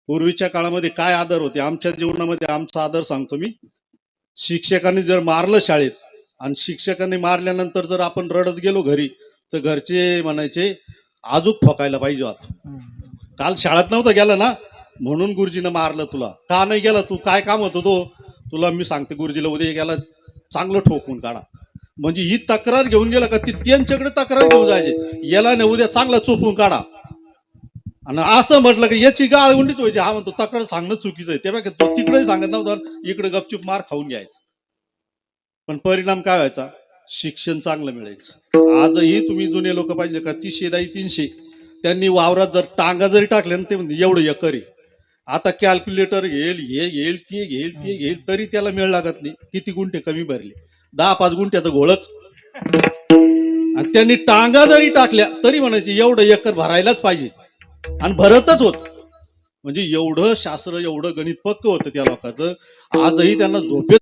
पूर्वीच्या काळामध्ये काय आदर होते आमच्या जीवनामध्ये आमचा आदर सांगतो मी. शिक्षकांनी जर मारलं शाळेत आणि शिक्षकांनी मारल्यानंतर जर आपण रडत गेलो घरी तर घरचे म्हणायचे आजूक ठोकायला पाहिजे आता. काल शाळेत नव्हतं गेला ना म्हणून गुरुजीनं मारलं तुला. का नाही गेला तू, काय काम होतं तो तुला. मी सांगते गुरुजीला उद्या गेला चांगलं ठोकून काढा. म्हणजे ही तक्रार घेऊन गेला का ती त्यांच्याकडे तक्रार घेऊन जायचे, याला नाही उद्या चांगला चोपून काढा. आणि असं म्हटलं की याची गाळ उंडीच व्हायची. हा म्हणतो तक्रार सांगणं चुकीचं आहे, त्यापेक्षा तो तिकडे सांगत नव्हता इकडे गपचूप मार खाऊन घ्यायचं. पण परिणाम काय व्हायचा, शिक्षण चांगलं मिळायचं. आजही तुम्ही जुने लोक पाहिजे का 300 त्यांनी वावरात जर टांगा जरी टाकल्या ना ते म्हणजे एवढं एकर आहे. आता कॅल्क्युलेटर घेईल, हे घेईल, ते घेईल, ते घेईल, तरी त्याला मेळ लागत नाही. किती गुंठे कमी भरले, 10-5 गुंठ्याचं घोळच. आणि त्यांनी टांगा जरी टाकल्या तरी म्हणायचे एवढं एकर भरायलाच पाहिजे, आणि भरतच होत. म्हणजे एवढं शास्त्र एवढं गणित पक्क होतं त्या लोकांचं. आजही त्यांना झोपेत